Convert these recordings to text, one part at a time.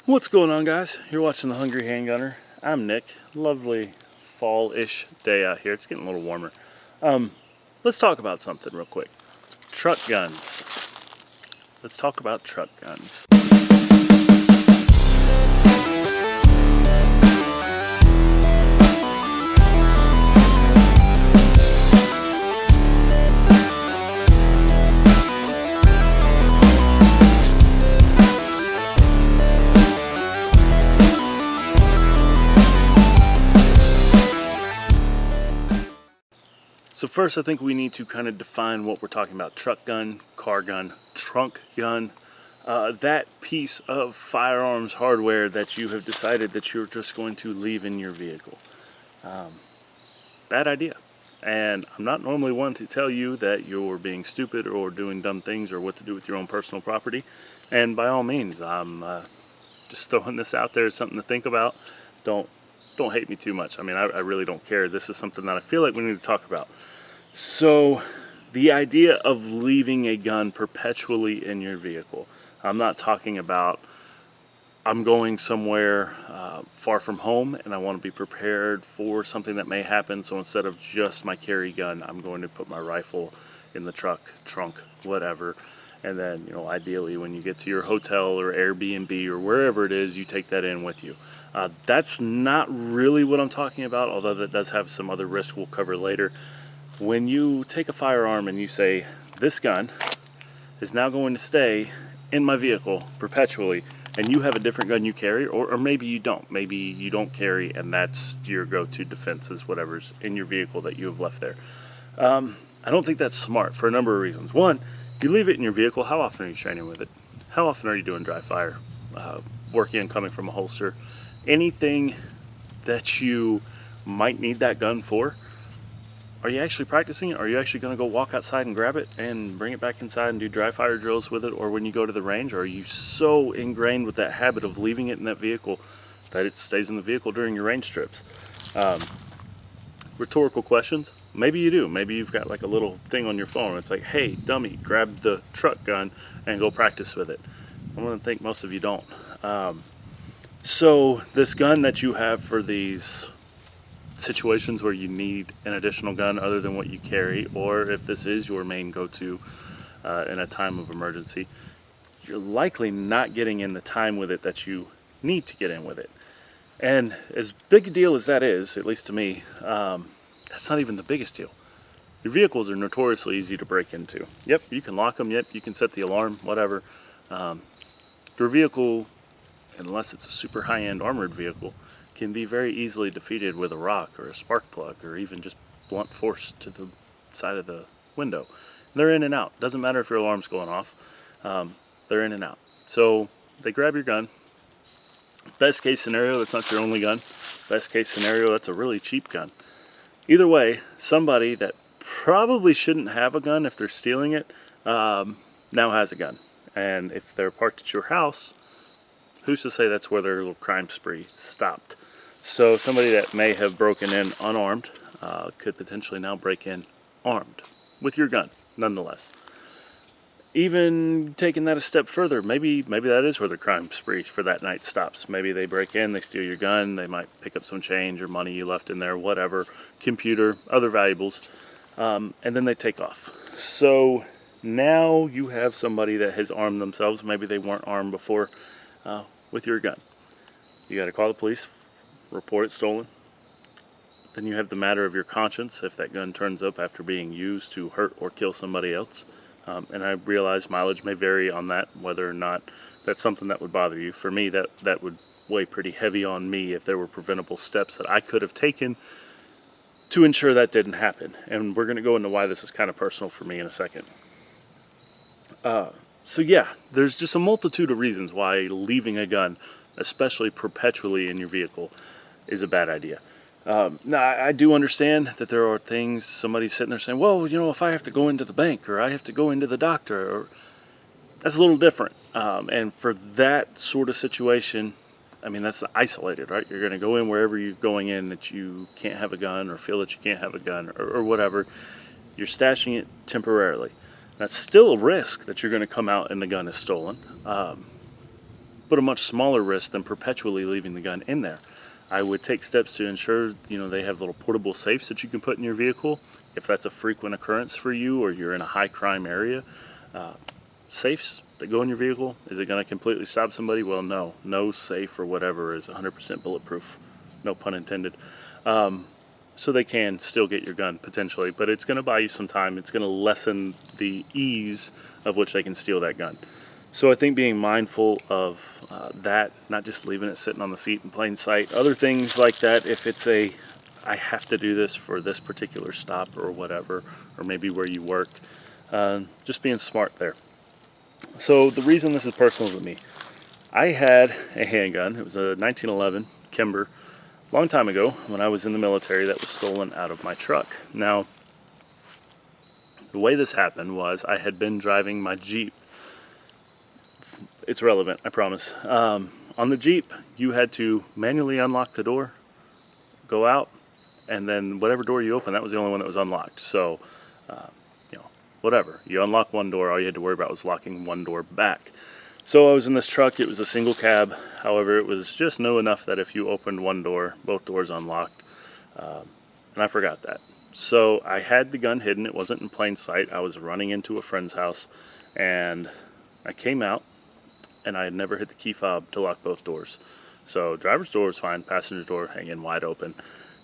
What's going on, guys? You're watching The Hungry Handgunner. I'm Nick. Lovely fall-ish day out here. It's getting a little warmer. Let's talk about something real quick. Truck guns. Let's talk about truck guns. So first, I think we need to kind of define what we're talking about. Truck gun, car gun, trunk gun. That piece of firearms hardware that you have decided that you're just going to leave in your vehicle. Bad idea. And I'm not normally one to tell you that you're being stupid or doing dumb things or what to do with your own personal property. And by all means, I'm just throwing this out there as something to think about. Don't hate me too much. I mean, I really don't care. This is something that I feel like we need to talk about. So, the idea of leaving a gun perpetually in your vehicle. I'm not talking about I'm going somewhere far from home and I want to be prepared for something that may happen. So instead of just my carry gun, I'm going to put my rifle in the trunk, whatever. And then, ideally when you get to your hotel or Airbnb or wherever it is, you take that in with you. That's not really what I'm talking about, although that does have some other risk we'll cover later. When you take a firearm and you say, this gun is now going to stay in my vehicle perpetually, and you have a different gun you carry, or maybe you don't. Maybe you don't carry, and that's your go-to defense is whatever's in your vehicle that you have left there. I don't think that's smart for a number of reasons. One, you leave it in your vehicle, how often are you training with it? How often are you doing dry fire, working and coming from a holster? Anything that you might need that gun for, are you actually practicing it? Are you actually going to go walk outside and grab it and bring it back inside and do dry fire drills with it? Or when you go to the range, or are you so ingrained with that habit of leaving it in that vehicle that it stays in the vehicle during your range trips? Rhetorical questions. Maybe you do. Maybe you've got like a little thing on your phone. It's like, hey, dummy, grab the truck gun and go practice with it. I'm going to think most of you don't. So this gun that you have for these situations where you need an additional gun other than what you carry, or if this is your main go-to in a time of emergency, you're likely not getting in the time with it that you need to get in with it. And as big a deal as that is, at least to me, that's not even the biggest deal. Your vehicles are notoriously easy to break into. Yep, you can lock them. Yep, you can set the alarm, whatever. Your vehicle, unless it's a super high-end armored vehicle, can be very easily defeated with a rock or a spark plug or even just blunt force to the side of the window. They're in and out. Doesn't matter if your alarm's going off. They're in and out. So they grab your gun. Best case scenario, that's not your only gun. Best case scenario, that's a really cheap gun. Either way, somebody that probably shouldn't have a gun if they're stealing it now has a gun. And if they're parked at your house, who's to say that's where their little crime spree stopped? So somebody that may have broken in unarmed could potentially now break in armed with your gun, nonetheless. Even taking that a step further, maybe that is where the crime spree for that night stops. Maybe they break in, they steal your gun, they might pick up some change or money you left in there, whatever, computer, other valuables, and then they take off. So now you have somebody that has armed themselves. Maybe they weren't armed before with your gun. You got to call the police, report it stolen. Then you have the matter of your conscience if that gun turns up after being used to hurt or kill somebody else. And I realize mileage may vary on that, whether or not that's something that would bother you. For me, that would weigh pretty heavy on me if there were preventable steps that I could have taken to ensure that didn't happen. And we're going to go into why this is kind of personal for me in a second. So yeah, there's just a multitude of reasons why leaving a gun, especially perpetually in your vehicle, is a bad idea. Now, I do understand that there are things, somebody's sitting there saying, well, if I have to go into the bank or I have to go into the doctor, or that's a little different. And for that sort of situation, I mean, that's isolated, right? You're going to go in wherever you're going in that you can't have a gun or feel that you can't have a gun or whatever. You're stashing it temporarily. That's still a risk that you're going to come out and the gun is stolen. But but a much smaller risk than perpetually leaving the gun in there. I would take steps to ensure, they have little portable safes that you can put in your vehicle. If that's a frequent occurrence for you or you're in a high crime area, safes that go in your vehicle, is it going to completely stop somebody? Well, no. No safe or whatever is 100% bulletproof. No pun intended. So they can still get your gun potentially, but it's going to buy you some time. It's going to lessen the ease of which they can steal that gun. So I think being mindful of that, not just leaving it sitting on the seat in plain sight. Other things like that, if it's I have to do this for this particular stop or whatever, or maybe where you work, just being smart there. So the reason this is personal to me, I had a handgun. It was a 1911 Kimber, long time ago when I was in the military, that was stolen out of my truck. Now, the way this happened was I had been driving my Jeep. It's relevant, I promise. On the Jeep, you had to manually unlock the door, go out, and then whatever door you open, that was the only one that was unlocked. So, whatever. You unlock one door, all you had to worry about was locking one door back. So I was in this truck. It was a single cab. However, it was just new enough that if you opened one door, both doors unlocked. And I forgot that. So I had the gun hidden. It wasn't in plain sight. I was running into a friend's house, and I came out, and I had never hit the key fob to lock both doors. So driver's door was fine, passenger door hanging wide open.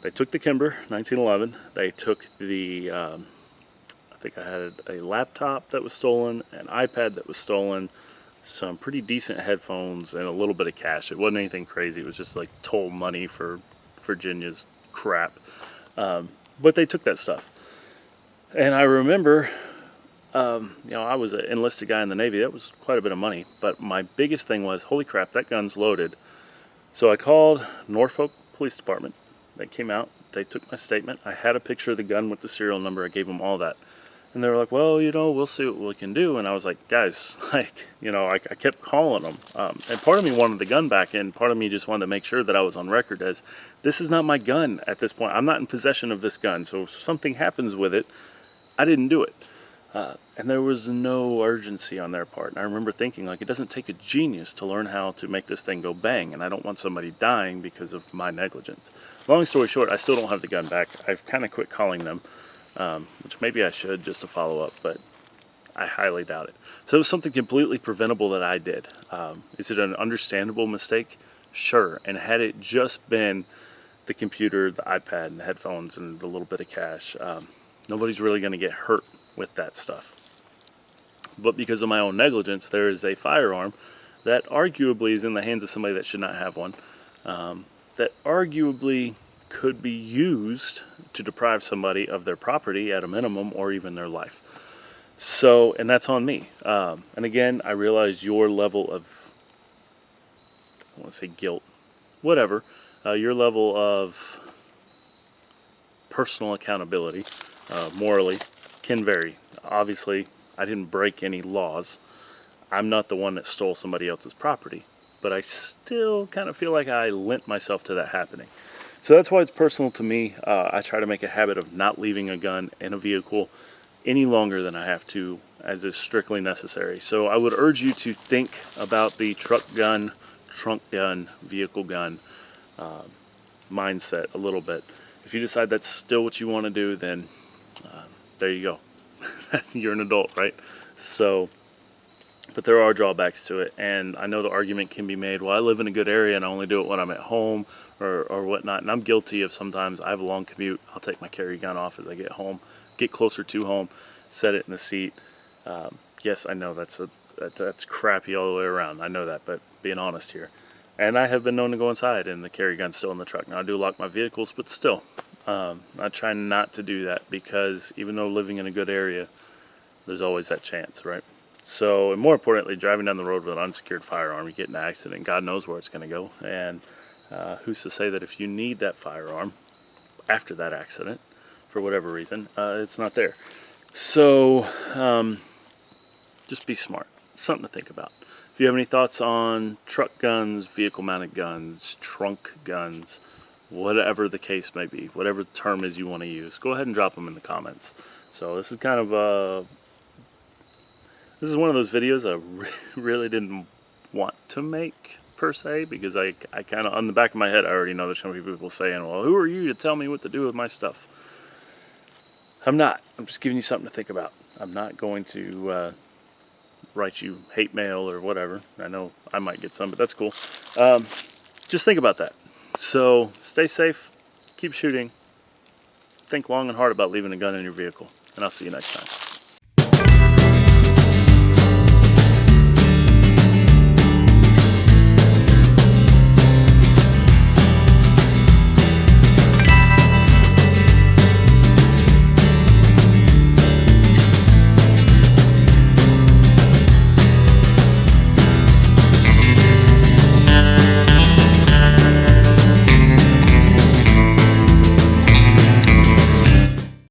They took the Kimber 1911. They took the, I think I had a laptop that was stolen, an iPad that was stolen, some pretty decent headphones, and a little bit of cash. It wasn't anything crazy. It was just like toll money for Virginia's crap. But they took that stuff. And I remember, I was an enlisted guy in the Navy. That was quite a bit of money. But my biggest thing was, holy crap, that gun's loaded. So I called Norfolk Police Department. They came out. They took my statement. I had a picture of the gun with the serial number. I gave them all that. And they were like, well, we'll see what we can do. And I was like, guys, I kept calling them. And part of me wanted the gun back, and part of me just wanted to make sure that I was on record as, this is not my gun at this point. I'm not in possession of this gun. So if something happens with it, I didn't do it. And there was no urgency on their part. And I remember thinking, it doesn't take a genius to learn how to make this thing go bang. And I don't want somebody dying because of my negligence. Long story short, I still don't have the gun back. I've kind of quit calling them. Which maybe I should just to follow up, but I highly doubt it. So it was something completely preventable that I did. Is it an understandable mistake? Sure. And had it just been the computer, the iPad, and the headphones, and the little bit of cash, nobody's really going to get hurt with that stuff. But because of my own negligence, there is a firearm that arguably is in the hands of somebody that should not have one, that arguably could be used to deprive somebody of their property at a minimum, or even their life. So, and that's on me. And again, I realize your level of, I want to say guilt, whatever, your level of personal accountability, morally, can vary. Obviously, I didn't break any laws. I'm not the one that stole somebody else's property, but I still kind of feel like I lent myself to that happening. So that's why it's personal to me. I try to make a habit of not leaving a gun in a vehicle any longer than I have to, as is strictly necessary. So I would urge you to think about the truck gun, trunk gun, vehicle gun mindset a little bit. If you decide that's still what you want to do, then there you go. You're an adult, right? So, but there are drawbacks to it, and I know the argument can be made, well, I live in a good area and I only do it when I'm at home or whatnot, and I'm guilty of sometimes I have a long commute. I'll take my carry gun off as I get home, get closer to home, set it in the seat. Yes, I know that's crappy all the way around. I know that, but being honest here. And I have been known to go inside and the carry gun's still in the truck. Now I do lock my vehicles, but still, I try not to do that, because even though living in a good area, there's always that chance, right? So, and more importantly, driving down the road with an unsecured firearm, you get in an accident, God knows where it's going to go. And who's to say that if you need that firearm after that accident, for whatever reason, it's not there. So, just be smart. Something to think about. If you have any thoughts on truck guns, vehicle-mounted guns, trunk guns, whatever the case may be, whatever the term is you want to use, go ahead and drop them in the comments. So this is kind of this is one of those videos I really didn't want to make, per se, because I kind of, on the back of my head, I already know there's going to be people saying, well, who are you to tell me what to do with my stuff? I'm not. I'm just giving you something to think about. I'm not going to write you hate mail or whatever. I know I might get some, but that's cool. Just think about that. So stay safe, keep shooting, think long and hard about leaving a gun in your vehicle, and I'll see you next time.